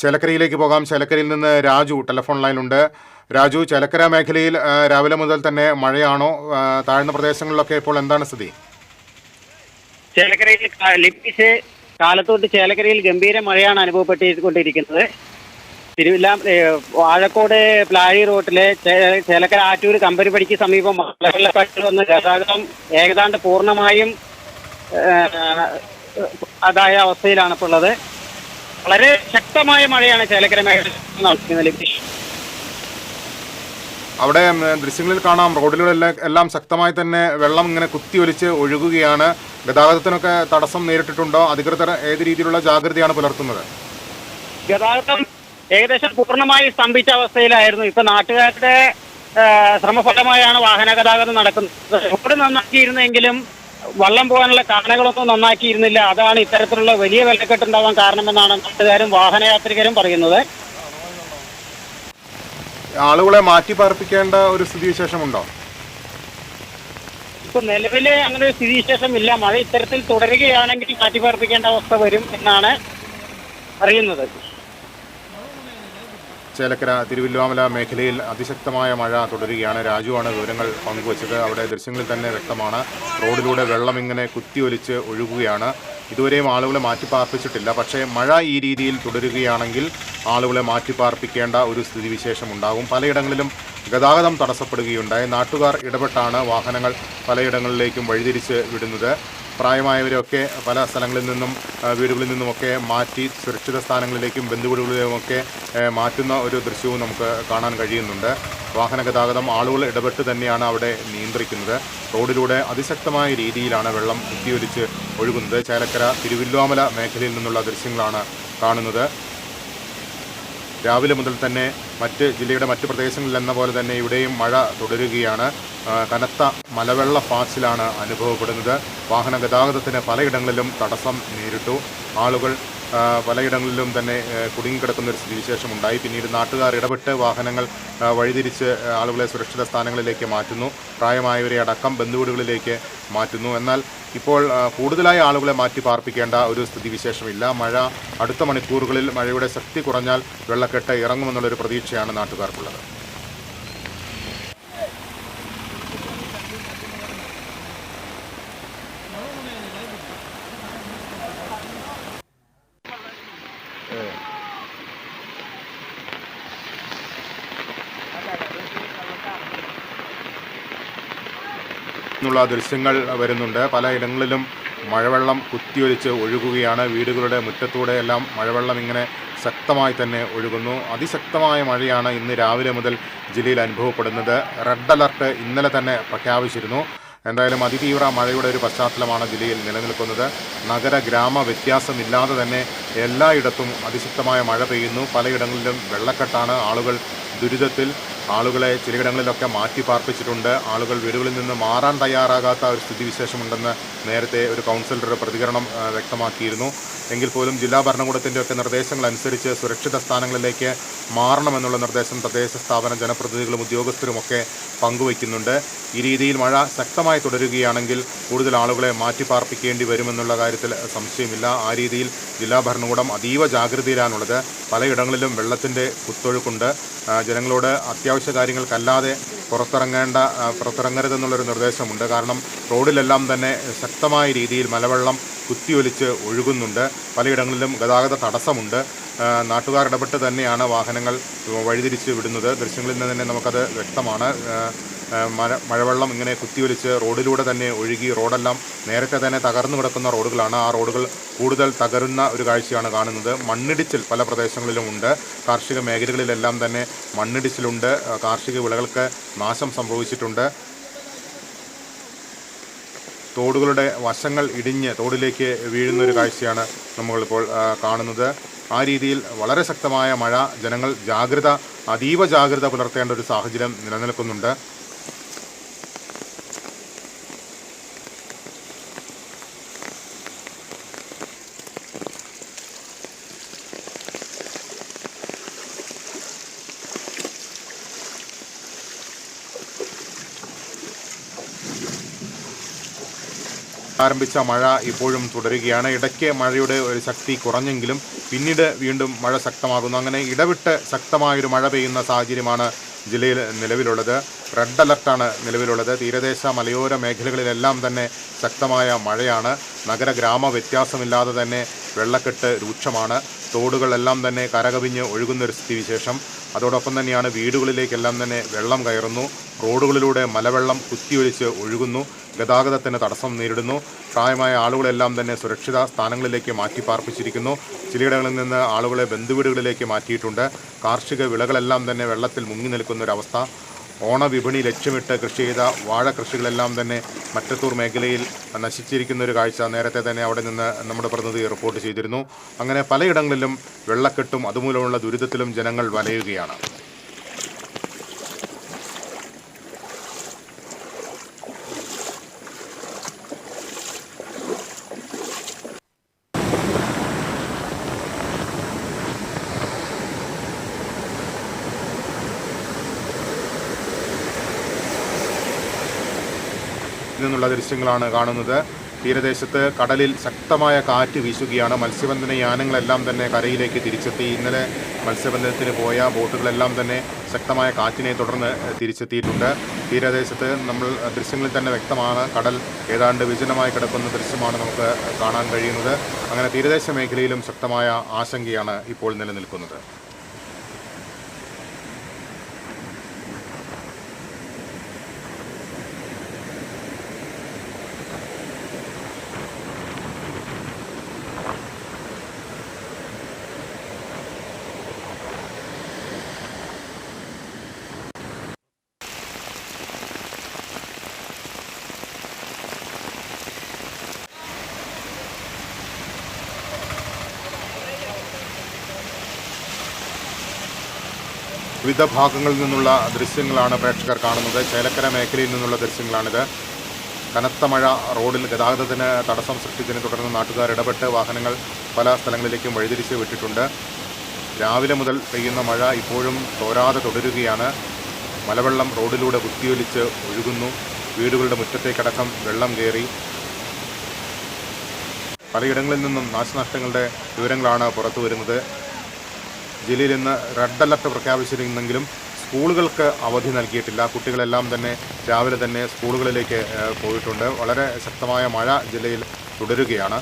ചേലക്കരയിലേക്ക് പോകാം. ചേലക്കരയിൽ നിന്ന് രാജു ടെലിഫോൺ ലൈനിലുണ്ട്. രാജു, ചേലക്കര മേഖലയിൽ രാവിലെ മുതൽ തന്നെ മഴയാണോ? താഴ്ന്ന പ്രദേശങ്ങളിലൊക്കെ ഇപ്പോൾ എന്താണ് സ്ഥിതി? ചേലക്കരയിൽ ലഭിച്ച് കാലത്തോട്ട് ചേലക്കരയിൽ ഗംഭീര മഴയാണ് അനുഭവപ്പെട്ടുകൊണ്ടിരിക്കുന്നത്. വാഴക്കോട് പ്ലാഴി റോട്ടിലെ ചേലക്കര ആറ്റൂർ കമ്പനിപ്പടിക്ക് സമീപം വെള്ളക്കെട്ട് വന്ന് ഗതാഗതം ഏകദാണ്ട് പൂർണ്ണമായും അതായ അവസ്ഥയിലാണ് ഇപ്പോൾ ഉള്ളത്. വളരെ ശക്തമായ മഴയാണ് ചേലക്കര മേഖലയിൽ നടക്കുന്നത്. അവിടെ ദൃശ്യങ്ങളിൽ കാണാം, റോഡിലൂടെ എല്ലാം ശക്തമായി തന്നെ വെള്ളം ഇങ്ങനെ കുത്തിയൊലിച്ച് ഒഴുകുകയാണ്. ഗതാഗതത്തിനൊക്കെ തടസ്സം നേരിട്ടിട്ടുണ്ടോ? അധികൃതർ ഏത് രീതിയിലുള്ള ജാഗ്രതയാണ് പുലർത്തുന്നത്? ഗതാഗതം ഏകദേശം പൂർണ്ണമായി സ്തംഭിച്ച അവസ്ഥയിലായിരുന്നു. ഇപ്പൊ നാട്ടുകാരുടെ ശ്രമഫലമായാണ് വാഹന ഗതാഗതം നടക്കുന്നത്. റോഡ് നന്നാക്കിയിരുന്നെങ്കിലും വള്ളം പോകാനുള്ള കാരണങ്ങളൊന്നും നന്നാക്കിയിരുന്നില്ല. അതാണ് ഇത്തരത്തിലുള്ള വലിയ വെള്ളക്കെട്ടുണ്ടാവാൻ കാരണമെന്നാണ് നാട്ടുകാരും വാഹനയാത്രികരും പറയുന്നത്. ആളുകളെ മാറ്റി പാർപ്പിക്കേണ്ട ഒരു സ്ഥിതിവിശേഷമുണ്ടോ? ഇപ്പൊ നിലവില് അങ്ങനെ ഒരു സ്ഥിതിവിശേഷം ഇല്ല. മഴ ഇത്തരത്തിൽ തുടരുകയാണെങ്കിൽ മാറ്റി പാർപ്പിക്കേണ്ട അവസ്ഥ വരും എന്നാണ് അറിയുന്നത്. ചേലക്കര തിരുവല്ലോമല മേഖലയിൽ അതിശക്തമായ മഴ തുടരുകയാണ്. രാജുവാണ് വിവരങ്ങൾ പങ്കുവച്ചത്. അവിടെ ദൃശ്യങ്ങളിൽ തന്നെ വ്യക്തമാണ്, റോഡിലൂടെ വെള്ളം ഇങ്ങനെ കുത്തിയൊലിച്ച് ഒഴുകുകയാണ്. ഇതുവരെയും ആളുകളെ മാറ്റിപ്പാർപ്പിച്ചിട്ടില്ല. പക്ഷേ മഴ ഈ രീതിയിൽ തുടരുകയാണെങ്കിൽ ആളുകളെ മാറ്റിപ്പാർപ്പിക്കേണ്ട ഒരു സ്ഥിതിവിശേഷം ഉണ്ടാകും. പലയിടങ്ങളിലും ഗതാഗതം തടസ്സപ്പെടുകയുണ്ടായി. നാട്ടുകാർ ഇടപെട്ടാണ് വാഹനങ്ങൾ പലയിടങ്ങളിലേക്കും വഴിതിരിച്ച് വിടുന്നത്. പ്രായമായവരെയൊക്കെ പല സ്ഥലങ്ങളിൽ നിന്നും വീടുകളിൽ നിന്നുമൊക്കെ മാറ്റി സുരക്ഷിത സ്ഥാനങ്ങളിലേക്കും ബന്ധുവീടുകളിലുമൊക്കെ മാറ്റുന്ന ഒരു ദൃശ്യവും നമുക്ക് കാണാൻ കഴിയുന്നുണ്ട്. വാഹന ഗതാഗതം ആളുകൾ ഇടപെട്ട് തന്നെയാണ് അവിടെ നിയന്ത്രിക്കുന്നത്. റോഡിലൂടെ അതിശക്തമായ രീതിയിലാണ് വെള്ളം കുത്തിയൊലിച്ച് ഒഴുകുന്നത്. ചേലക്കര തിരുവല്ലോമല മേഖലയിൽ നിന്നുള്ള ദൃശ്യങ്ങളാണ് കാണുന്നത്. രാവിലെ മുതൽ തന്നെ ജില്ലയുടെ മറ്റ് പ്രദേശങ്ങളിലെന്ന പോലെ തന്നെ ഇവിടെയും മഴ തുടരുകയാണ്. കനത്ത മലവെള്ള പാച്ചിലാണ് അനുഭവപ്പെടുന്നത്. വാഹന ഗതാഗതത്തിന് പലയിടങ്ങളിലും തടസ്സം നേരിട്ടു. ആളുകൾ പലയിടങ്ങളിലും തന്നെ കുടുങ്ങിക്കിടക്കുന്ന ഒരു സ്ഥിതിവിശേഷമുണ്ടായി. പിന്നീട് നാട്ടുകാർ ഇടപെട്ട് വാഹനങ്ങൾ വഴിതിരിച്ച് ആളുകളെ സുരക്ഷിത സ്ഥാനങ്ങളിലേക്ക് മാറ്റുന്നു. പ്രായമായവരെ അടക്കം ബന്ധുവീടുകളിലേക്ക് മാറ്റുന്നു. എന്നാൽ ഇപ്പോൾ കൂടുതലായി ആളുകളെ മാറ്റി പാർപ്പിക്കേണ്ട ഒരു സ്ഥിതിവിശേഷമില്ല. മഴ അടുത്ത മണിക്കൂറുകളിൽ മഴയുടെ ശക്തി കുറഞ്ഞാൽ വെള്ളക്കെട്ട് ഇറങ്ങുമെന്നുള്ളൊരു പ്രതീക്ഷയാണ് നാട്ടുകാർക്കുള്ളത്. ുള്ള ദൃശ്യങ്ങൾ വരുന്നുണ്ട്. പലയിടങ്ങളിലും മഴവെള്ളം കുത്തിയൊലിച്ച് ഒഴുകുകയാണ്. വീടുകളുടെ മുറ്റത്തൂടെ എല്ലാം മഴവെള്ളം ഇങ്ങനെ ശക്തമായി തന്നെ ഒഴുകുന്നു. അതിശക്തമായ മഴയാണ് ഇന്ന് രാവിലെ മുതൽ ജില്ലയിൽ അനുഭവപ്പെടുന്നത്. റെഡ് അലർട്ട് ഇന്നലെ തന്നെ പ്രഖ്യാപിച്ചിരുന്നു. എന്തായാലും അതിതീവ്ര മഴയുടെ ഒരു പശ്ചാത്തലമാണ് ജില്ലയിൽ നിലനിൽക്കുന്നത്. നഗര ഗ്രാമ വ്യത്യാസമില്ലാതെ തന്നെ എല്ലായിടത്തും അതിശക്തമായ മഴ പെയ്യുന്നു. പലയിടങ്ങളിലും വെള്ളക്കെട്ടാണ്. ആളുകൾ ദുരിതത്തിൽ. ആളുകളെ ചിലയിടങ്ങളിലൊക്കെ മാറ്റി പാർപ്പിച്ചിട്ടുണ്ട്. ആളുകൾ വീടുകളിൽ നിന്ന് മാറാൻ തയ്യാറാകാത്ത ഒരു സ്ഥിതിവിശേഷമുണ്ടെന്ന് നേരത്തെ ഒരു കൗൺസിലർ പ്രതികരണം വ്യക്തമാക്കിയിരുന്നു. എങ്കിൽ പോലും ജില്ലാ ഭരണകൂടത്തിൻ്റെയൊക്കെ നിർദ്ദേശങ്ങൾ അനുസരിച്ച് സുരക്ഷിത സ്ഥാനങ്ങളിലേക്ക് മാറണമെന്നുള്ള നിർദ്ദേശം തദ്ദേശ സ്ഥാപന ജനപ്രതിനിധികളും ഉദ്യോഗസ്ഥരുമൊക്കെ പങ്കുവയ്ക്കുന്നുണ്ട്. ഈ രീതിയിൽ മഴ ശക്തമായി തുടരുകയാണെങ്കിൽ കൂടുതൽ ആളുകളെ മാറ്റിപ്പാർപ്പിക്കേണ്ടി വരുമെന്നുള്ള കാര്യത്തിൽ സംശയമില്ല. ആ രീതിയിൽ ജില്ലാ ഭരണകൂടം അതീവ ജാഗ്രതയിലാണുള്ളത്. പലയിടങ്ങളിലും വെള്ളത്തിൻ്റെ കുത്തൊഴുക്കുണ്ട്. ജനങ്ങളോട് അത്യാവശ്യ കാര്യങ്ങൾക്കല്ലാതെ പുറത്തിറങ്ങരുതെന്നുള്ളൊരു നിർദ്ദേശമുണ്ട്. കാരണം റോഡിലെല്ലാം തന്നെ ശക്തമായ രീതിയിൽ മലവെള്ളം കുത്തിയൊലിച്ച് ഒഴുകുന്നുണ്ട്. പലയിടങ്ങളിലും ഗതാഗത തടസ്സമുണ്ട്. നാട്ടുകാർ ഇടപെട്ട് തന്നെയാണ് വാഹനങ്ങൾ വഴിതിരിച്ച് വിടുന്നത്. ദൃശ്യങ്ങളിൽ നിന്ന് തന്നെ നമുക്കത് വ്യക്തമാണ്. മഴവെള്ളം ഇങ്ങനെ കുത്തിയൊലിച്ച് റോഡിലൂടെ തന്നെ ഒഴുകി. റോഡെല്ലാം നേരത്തെ തന്നെ തകർന്നു കിടക്കുന്ന റോഡുകളാണ്. ആ റോഡുകൾ കൂടുതൽ തകരുന്ന ഒരു കാഴ്ചയാണ് കാണുന്നത്. മണ്ണിടിച്ചിൽ പല പ്രദേശങ്ങളിലും ഉണ്ട്. കാർഷിക മേഖലകളിലെല്ലാം തന്നെ മണ്ണിടിച്ചിലുണ്ട്. കാർഷിക വിളകൾക്ക് നാശം സംഭവിച്ചിട്ടുണ്ട്. തോടുകളുടെ വശങ്ങൾ ഇടിഞ്ഞ് തോടിലേക്ക് വീഴുന്നൊരു കാഴ്ചയാണ് നമ്മളിപ്പോൾ കാണുന്നത്. ആ രീതിയിൽ വളരെ ശക്തമായ മഴ. ജനങ്ങൾ അതീവ ജാഗ്രത പുലർത്തേണ്ട ഒരു സാഹചര്യം നിലനിൽക്കുന്നുണ്ട്. ആരംഭിച്ച മഴ ഇപ്പോഴും തുടരുകയാണ്. ഇടയ്ക്ക് മഴയുടെ ഒരു ശക്തി കുറഞ്ഞെങ്കിലും പിന്നീട് വീണ്ടും മഴ ശക്തമാകുന്നു. അങ്ങനെ ഇടവിട്ട് ശക്തമായൊരു മഴ പെയ്യുന്ന സാഹചര്യമാണ് ജില്ലയിൽ നിലവിലുള്ളത്. റെഡ് അലർട്ടാണ് നിലവിലുള്ളത്. തീരദേശ മലയോര മേഖലകളിലെല്ലാം തന്നെ ശക്തമായ മഴയാണ്. നഗര ഗ്രാമ വ്യത്യാസമില്ലാതെ തന്നെ വെള്ളക്കെട്ട് രൂക്ഷമാണ്. തോടുകളെല്ലാം തന്നെ കരകവിഞ്ഞ് ഒഴുകുന്നൊരു സ്ഥിതിവിശേഷം. അതോടൊപ്പം തന്നെയാണ് വീടുകളിലേക്കെല്ലാം തന്നെ വെള്ളം കയറുന്നു. റോഡുകളിലൂടെ മലവെള്ളം കുത്തിയൊലിച്ച് ഒഴുകുന്നു. ഗതാഗതത്തിന് തടസ്സം നേരിടുന്നു. പ്രായമായ ആളുകളെല്ലാം തന്നെ സുരക്ഷിത സ്ഥാനങ്ങളിലേക്ക് മാറ്റിപ്പാർപ്പിച്ചിരിക്കുന്നു. ചിലയിടങ്ങളിൽ നിന്ന് ആളുകളെ ബന്ധുവീടുകളിലേക്ക് മാറ്റിയിട്ടുണ്ട്. കാർഷിക വിളകളെല്ലാം തന്നെ വെള്ളത്തിൽ മുങ്ങി നിൽക്കുന്നൊരവസ്ഥ. ഓണവിപണി ലക്ഷ്യമിട്ട് കൃഷി ചെയ്ത വാഴ കൃഷികളെല്ലാം തന്നെ മറ്റത്തൂർ മേഖലയിൽ നശിച്ചിരിക്കുന്ന ഒരു കാഴ്ച നേരത്തെ തന്നെ അവിടെ നിന്ന് നമ്മുടെ പ്രതിനിധി റിപ്പോർട്ട് ചെയ്തിരുന്നു. അങ്ങനെ പലയിടങ്ങളിലും വെള്ളക്കെട്ടും അതുമൂലമുള്ള ദുരിതത്തിലും ജനങ്ങൾ വലയുകയാണ്. നിന്നുള്ള ദൃശ്യങ്ങളാണ് കാണുന്നത്. തീരദേശത്ത് കടലിൽ ശക്തമായ കാറ്റ് വീശുകയാണ്. മത്സ്യബന്ധന യാനങ്ങളെല്ലാം തന്നെ കരയിലേക്ക് തിരിച്ചെത്തി. ഇന്നലെ മത്സ്യബന്ധനത്തിന് പോയ ബോട്ടുകളെല്ലാം തന്നെ ശക്തമായ കാറ്റിനെ തുടർന്ന് തിരിച്ചെത്തിയിട്ടുണ്ട്. തീരദേശത്ത് നമ്മൾ ദൃശ്യങ്ങളിൽ തന്നെ വ്യക്തമാണ്, കടൽ ഏതാണ്ട് വിജനമായി കിടക്കുന്ന ദൃശ്യമാണ് നമുക്ക് കാണാൻ കഴിയുന്നത്. അങ്ങനെ തീരദേശ മേഖലയിലും ശക്തമായ ആശങ്കയാണ് ഇപ്പോൾ നിലനിൽക്കുന്നത്. വിവിധ ഭാഗങ്ങളിൽ നിന്നുള്ള ദൃശ്യങ്ങളാണ് പ്രേക്ഷകർ കാണുന്നത്. ചേലക്കര മേഖലയിൽ നിന്നുള്ള ദൃശ്യങ്ങളാണിത്. കനത്ത മഴ റോഡിൽ ഗതാഗതത്തിന് തടസ്സം സൃഷ്ടിച്ചതിനെ തുടർന്ന് നാട്ടുകാർ ഇടപെട്ട് വാഹനങ്ങൾ പല സ്ഥലങ്ങളിലേക്കും വഴിതിരിച്ച് വിട്ടിട്ടുണ്ട്. രാവിലെ മുതൽ പെയ്യുന്ന മഴ ഇപ്പോഴും തോരാതെ തുടരുകയാണ്. മലവെള്ളം റോഡിലൂടെ കുത്തിയൊലിച്ച് ഒഴുകുന്നു. വീടുകളുടെ മുറ്റത്തേക്കടക്കം വെള്ളം കയറി. പലയിടങ്ങളിൽ നിന്നും നാശനഷ്ടങ്ങളുടെ വിവരങ്ങളാണ് പുറത്തു വരുന്നത്. ജില്ലയിൽ ഇന്ന് റെഡ് അലർട്ട് പ്രഖ്യാപിച്ചിരുന്നെങ്കിലും സ്കൂളുകൾക്ക് അവധി നൽകിയിട്ടില്ല. കുട്ടികളെല്ലാം തന്നെ രാവിലെ തന്നെ സ്കൂളുകളിലേക്ക് പോയിട്ടുണ്ട്. വളരെ ശക്തമായ മഴ ജില്ലയിൽ തുടരുകയാണ്.